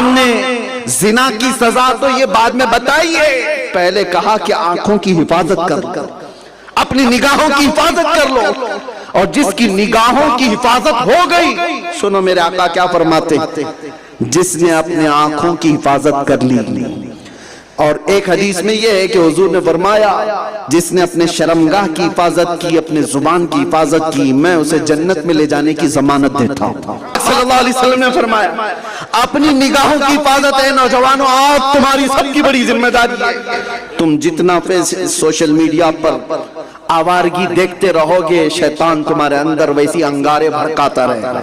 اسلام نے زنا کی سزا تو یہ بعد میں بتائی ہے، پہلے کہا کہ آنکھوں کی حفاظت کر لو، اپنی نگاہوں کی حفاظت کر لو، اور جس کی نگاہوں کی حفاظت ہو گئی، سنو میرے آقا کیا فرماتے، جس نے اپنے آنکھوں کی حفاظت کر لی، اور ایک حدیث میں یہ ہے کہ حضور نے فرمایا جس نے اپنے شرمگاہ کی حفاظت کی، اپنے زبان کی حفاظت کی، میں اسے جنت میں لے جانے کی ضمانت دیتا ہوں۔ صلی اللہ علیہ وسلم نے فرمایا اپنی نگاہوں کی حفاظت ہے نوجوانوں، آج تمہاری سب کی بڑی ذمہ داری ہے۔ تم جتنا سوشل میڈیا پر آوارگی دیکھتے رہو گے، شیطان تمہارے اندر ویسی انگارے بھڑکاتا رہے گا،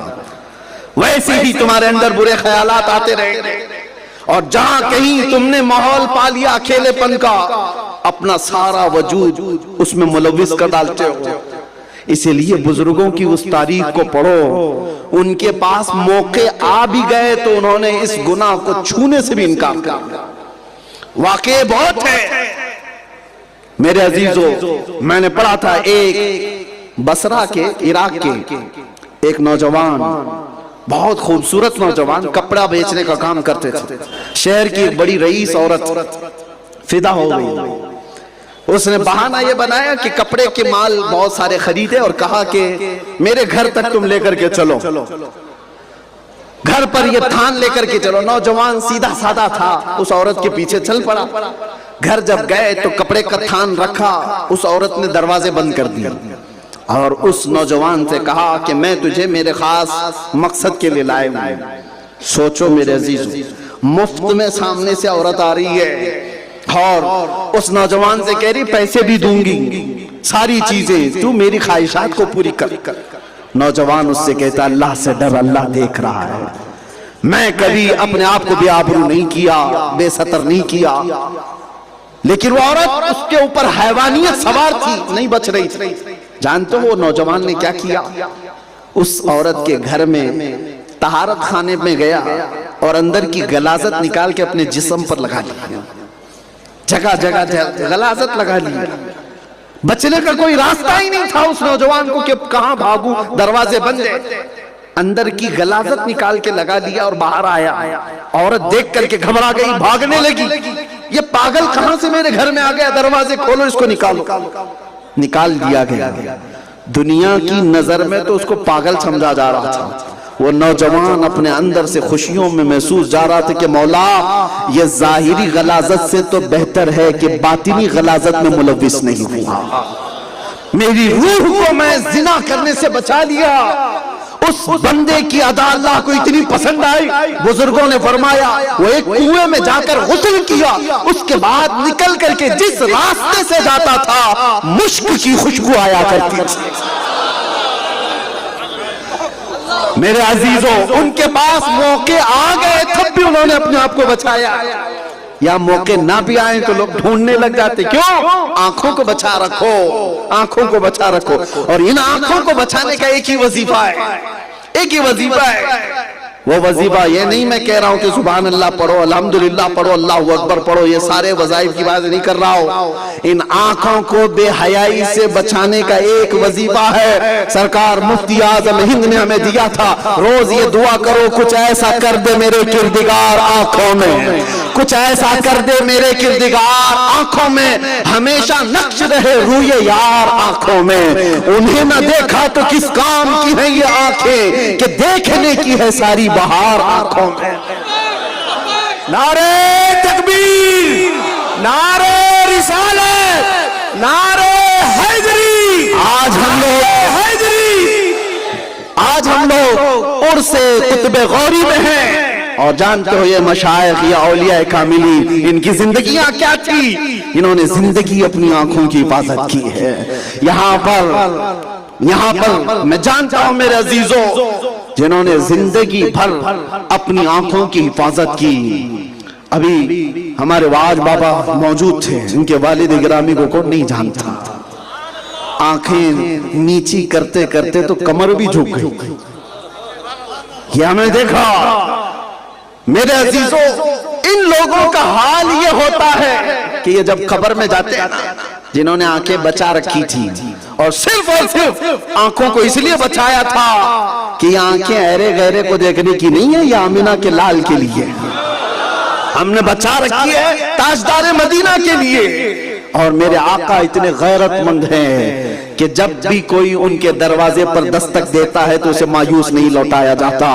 ویسے ہی تمہارے اندر برے خیالات آتے رہیں گے، اور جہاں کہیں تم نے ماحول پا لیا اکیلے پن کا، اپنا سارا وجود اس میں ملوث کر ڈالتے ہو۔ اسی لیے بزرگوں کی اس تاریخ کو پڑھو، ان کے پاس موقع آ بھی گئے تو انہوں نے اس گناہ کو چھونے سے بھی انکار کر دیا۔ واقعے بہت ہے میرے عزیزو، میں نے پڑھا تھا ایک بصرہ کے عراق کے ایک نوجوان، بہت خوبصورت نوجوان، کپڑا بیچنے کا کام کرتے تھے، شہر کی ایک بڑی رئیس عورت فدا ہو گئی، اس نے بہانہ یہ بنایا کہ کپڑے کے مال بہت سارے خریدے اور کہا کہ میرے گھر تک تم لے کر کے چلو، گھر پر یہ تھان لے کر کے چلو۔ نوجوان سیدھا سادہ تھا، اس عورت کے پیچھے چل پڑا، گھر جب گئے تو کپڑے کا تھان رکھا، اس عورت نے دروازے بند کر دیا اور اس نوجوان سے کہا کہ میں تجھے میرے خاص مقصد کے لیے لائے ہوں۔ سوچو میرے عزیز، مفت میں سامنے سے عورت آ رہی ہے اور اس نوجوان سے کہہ رہی پیسے بھی دوں گی، ساری چیزیں، تو میری خواہشات کو پوری کر۔ نوجوان اس سے کہتا اللہ سے ڈر، اللہ دیکھ رہا ہے، میں کبھی اپنے آپ کو بے آبرو نہیں کیا، بے ستر نہیں کیا، لیکن وہ عورت اس کے اوپر حیوانیت سوار تھی، نہیں بچ رہی تھی۔ جانتے ہو وہ نوجوان نے کیا کیا؟ اس عورت کے گھر میں طہارت خانے میں گیا اور اندر کی غلاظت نکال کے اپنے جسم پر لگا لی، جگہ جگہ غلاظت لگا لی، بچنے کا کوئی راستہ ہی نہیں تھا اس نوجوان کو کہ کہاں بھاگوں، دروازے بند ہیں، اندر کی غلاظت نکال کے لگا دیا اور باہر آیا۔ عورت دیکھ کر کے گھبرا گئی، بھاگنے لگی، یہ پاگل کہاں سے میرے گھر میں آ گیا، دروازے کھولو، اس کو نکالو۔ نکال دیا گیا، دنیا کی نظر میں تو اس کو پاگل سمجھا جا رہا تھا، وہ نوجوان اپنے اندر سے خوشیوں میں محسوس جا رہا تھا کہ مولا یہ ظاہری غلاظت سے تو بہتر ہے کہ باطنی غلاظت میں ملوث نہیں ہوا، میری روح کو میں زنا کرنے سے بچا لیا۔ اس بندے کی ادا اللہ کو اتنی پسند آئی، بزرگوں نے فرمایا وہ ایک کنویں میں جا کر غسل کیا، اس کے بعد نکل کر کے جس راستے سے جاتا تھا مشک کی خوشبو آیا کرتی تھی۔ میرے عزیزوں، ان کے پاس موقع آ گئے تب بھی انہوں نے اپنے آپ کو بچایا، یا موقع نہ بھی آئیں تو لوگ ڈھونڈنے لگ جاتے، کیوں؟ آنکھوں کو بچا رکھو، آنکھوں کو بچا رکھو، اور ان آنکھوں کو بچانے کا ایک ہی وظیفہ ہے، ایک ہی وظیفہ ہے۔ وہ وظیفہ یہ نہیں میں کہہ رہا ہوں کہ سبحان اللہ پڑھو، الحمدللہ پڑھو، اللہ اکبر پڑھو، یہ سارے وظائف کی بات نہیں کر رہا ہوں، ان آنکھوں کو بے حیائی سے بچانے کا ایک وظیفہ ہے، سرکار مفتی اعظم ہند نے ہمیں دیا تھا، روز یہ دعا کرو کچھ ایسا کر دے میرے کردگار آنکھوں میں، کچھ ایسا کر دے میرے کردگار آنکھوں میں، ہمیشہ نقش رہے روئے یار آنکھوں میں، انہیں نہ دیکھا تو کس کام کی ہے یہ آنکھیں کہ دیکھنے کی ہے ساری بہار آنکھوں میں۔ نعرہ تکبیر، نعرہ رسالت، نعرہ حیدری۔ آج ہم لوگ عرس قطب غوری میں ہیں، اور جانتے ہو یہ مشائخ یا اولیاء کاملی ان کی زندگیاں کیا تھی، انہوں نے زندگی اپنی آنکھوں کی حفاظت کی ہے۔ یہاں پر میں جانتا ہوں میرے عزیزوں جنہوں نے زندگی بھر اپنی آنکھوں کی حفاظت کی۔ ابھی ہمارے واج بابا موجود تھے، ان کے والد گرامی کو کون نہیں جانتا، آنکھیں نیچی کرتے کرتے تو کمر بھی جھک گئی، یہ ہمیں دیکھا۔ میرے عزیزوں ان لوگوں کا حال یہ ہوتا ہے کہ یہ جب قبر میں جاتے ہیں، جنہوں نے آنکھیں بچا رکھی تھی اور صرف آنکھوں کو اس لیے بچایا تھا کہ یہ آنکھیں ایرے غیرے کو دیکھنے کی نہیں ہے، یہ آمینہ کے لال کے لیے، ہم نے بچا رکھی ہے تاجدار مدینہ کے لیے۔ اور میرے آقا اتنے غیرت مند ہیں کہ جب بھی کوئی ان کے دروازے پر دستک دیتا ہے تو اسے مایوس نہیں لوٹایا جاتا،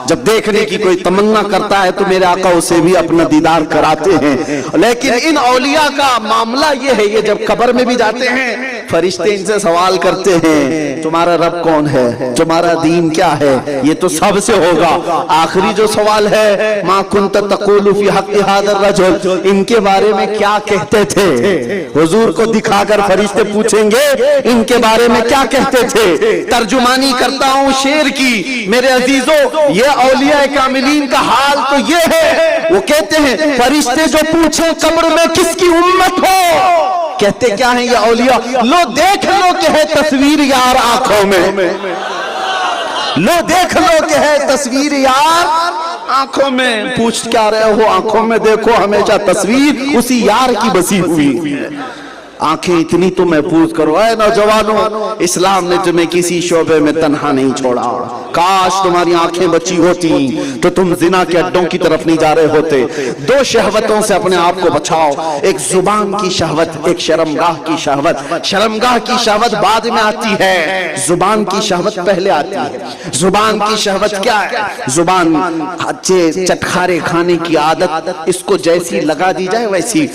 جب دیکھنے کی کوئی تمنا کرتا ہے تو میرے آقا اسے بھی اپنا دیدار کراتے ہیں۔ لیکن ان اولیاء کا معاملہ یہ ہے، یہ جب قبر میں بھی جاتے ہیں فرشتے ان سے سوال کرتے ہیں تمہارا رب کون ہے، تمہارا دین کیا ہے، یہ تو سب سے ہوگا۔ آخری جو سوال ہے ما کنت تقول فی حق ھذا الرجل، ان کے بارے میں کیا کہتے تھے؟ حضور کو دکھا کر فرشتے پوچھیں گے ان کے بارے میں کیا کہتے تھے۔ ترجمانی کرتا ہوں شعر کی میرے عزیزوں، یہ اولیاء کاملین کا حال تو یہ ہے، وہ کہتے ہیں فرشتے جو پوچھیں قبر میں کس کی امت ہو، کہتے کیا ہیں یہ اولیاء، لو دیکھ لو کہ ہے تصویر یار آنکھوں میں، لو دیکھ لو کہ ہے تصویر یار آنکھوں میں۔ پوچھ کیا رہے ہو، آنکھوں میں دیکھو ہمیشہ تصویر اسی یار کی بسی ہوئی ہے۔ آنکھیں اتنی تو محفوظ کرو اے نوجوانوں، اسلام نے تمہیں کسی شعبے میں تنہا نہیں چھوڑا۔ کاش تمہاری آنکھیں بچی ہوتی تو تم زنا کے اڈوں کی طرف نہیں جا رہے ہوتے۔ دو شہوتوں سے اپنے آپ کو بچاؤ، ایک زبان کی شہوت، ایک شرمگاہ کی شہوت۔ شرمگاہ کی شہوت بعد میں آتی ہے، زبان کی شہوت پہلے آتی ہے۔ زبان کی شہوت کیا ہے؟ زبان اچھے چٹخارے کھانے کی عادت، اس کو جیسی لگا دی جائے ویسی۔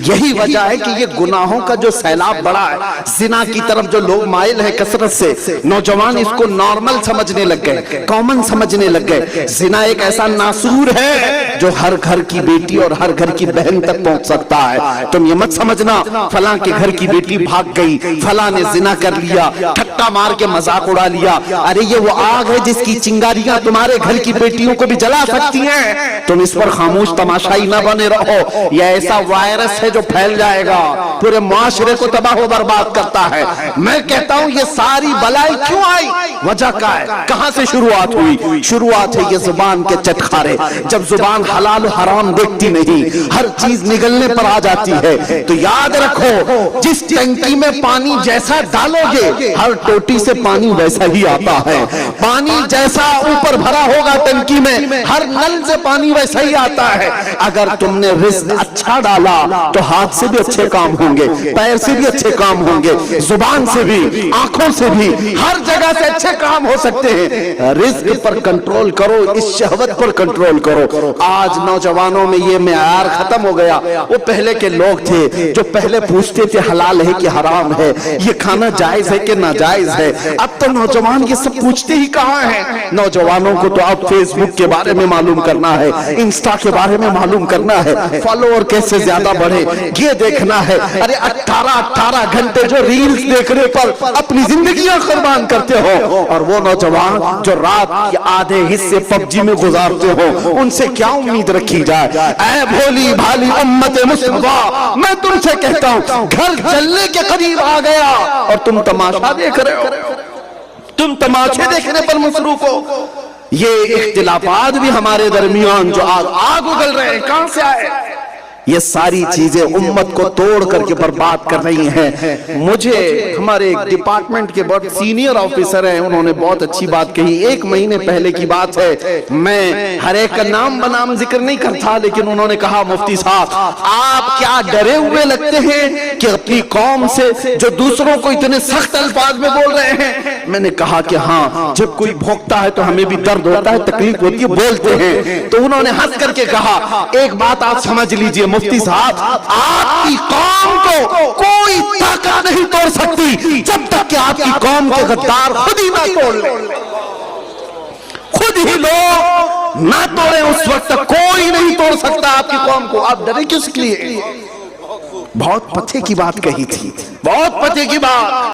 یہی وجہ ہے کہ یہ گناہوں کا جو سیلاب بڑا ہے، زنا کی طرف جو لوگ مائل ہیں کثرت سے، نوجوان اس کو نارمل سمجھنے لگ گئے، کامن سمجھنے لگ گئے۔ زنا ایک ایسا ناسور ہے جو ہر گھر کی بیٹی اور ہر گھر کی بہن تک پہنچ سکتا ہے۔ تم یہ مت سمجھنا فلاں کے گھر کی بیٹی بھاگ گئی، فلاں نے زنا کر لیا، ٹھٹا مار کے مذاق اڑا لیا، ارے یہ وہ آگ ہے جس کی چنگاریاں تمہارے گھر کی بیٹیوں کو بھی جلا سکتی ہیں۔ تم اس پر خاموش تماشائی نہ بنے رہو، یہ ایسا وائرس ہے جو پھیل جائے گا، پورے معاشرے کو تباہ و برباد کرتا ہے۔ میں کہتا ہوں یہ ساری بلائی کیوں آئی، وجہ کیا ہے، کہاں سے شروعات ہوئی؟ شروعات ہے یہ زبان کے چٹخارے۔ جب زبان حلال و حرام دیکھتی نہیں، ہر چیز نگلنے پر آ جاتی ہے، تو یاد رکھو جس ٹنکی میں پانی جیسا ڈالو گے ہر ٹوٹی سے پانی ویسا ہی آتا ہے۔ پانی جیسا اوپر بھرا ہوگا ٹنکی میں، ہر نل سے پانی ویسا ہی آتا ہے۔ اگر تم نے رزق اچھا ڈالا تو ہاتھ سے بھی اچھے کام ہوں گے، پیر سے بھی اچھے کام ہوں گے، زبان سے بھی، آنکھوں سے بھی، ہر جگہ سے اچھے کام ہو سکتے ہیں۔ رزق پر کنٹرول کرو، اس شہوت پر کنٹرول کرو۔ آج نوجوانوں میں یہ معیار ختم ہو گیا۔ وہ پہلے کے لوگ تھے جو پہلے پوچھتے تھے حلال ہے کہ حرام ہے، یہ کھانا جائز ہے کہ ناجائز ہے۔ اب تو نوجوان یہ سب پوچھتے ہی کہاں ہیں۔ نوجوانوں کو تو اب فیس بک کے بارے میں معلوم کرنا ہے، انسٹا کے بارے میں معلوم کرنا ہے، فالوور کیسے زیادہ بڑھے یہ دیکھنا ہے۔ ارے 18 گھنٹے جو ریلز دیکھنے پر اپنی زندگیاں قربان کرتے ہو، اور وہ نوجوان جو رات کے آدھے حصے پب جی میں گزارتے ہو، ان سے کیا امید رکھی جائے؟ اے بھولی بھالی امت مصطفیٰ، میں تم سے کہتا ہوں گھر جلنے کے قریب آ گیا اور تم تماشا دیکھ رہے ہو، تم تماشے دیکھنے پر مصروف ہو۔ یہ اختلافات بھی ہمارے درمیان جو آگ اگل رہے ہیں کہاں سے آئے؟ یہ ساری چیزیں امت کو توڑ کر کے برباد کر رہی ہیں۔ مجھے ہمارے ایک ڈپارٹمنٹ کے بہت سینئر آفیسر ہیں، انہوں نے بہت اچھی بات کہی۔ 1 مہینے پہلے کی بات ہے، میں ہر ایک کا نام بنام ذکر نہیں کرتا، لیکن انہوں نے کہا مفتی صاحب آپ کیا ڈرے ہوئے لگتے ہیں کہ اپنی قوم سے جو دوسروں کو اتنے سخت الفاظ میں بول رہے ہیں؟ میں نے کہا کہ ہاں، جب کوئی بھوکتا ہے تو ہمیں بھی درد ہوتا ہے، تکلیف ہوتی ہے، بولتے ہیں۔ تو انہوں نے ہنس کر کے کہا ایک بات آپ سمجھ لیجئے مفتی صاحب، آپ کی قوم کو کوئی طاقت نہیں توڑ سکتی جب تک کہ آپ کی قوم کے غدار خود ہی نہ توڑ لیں۔ خود ہی لوگ نہ توڑیں، اس وقت تک کوئی نہیں توڑ سکتا آپ کی قوم کو۔ آپ ڈرے کس لیے؟ بہت پتے کی بات کہی تھی، بہت پتے کی بات۔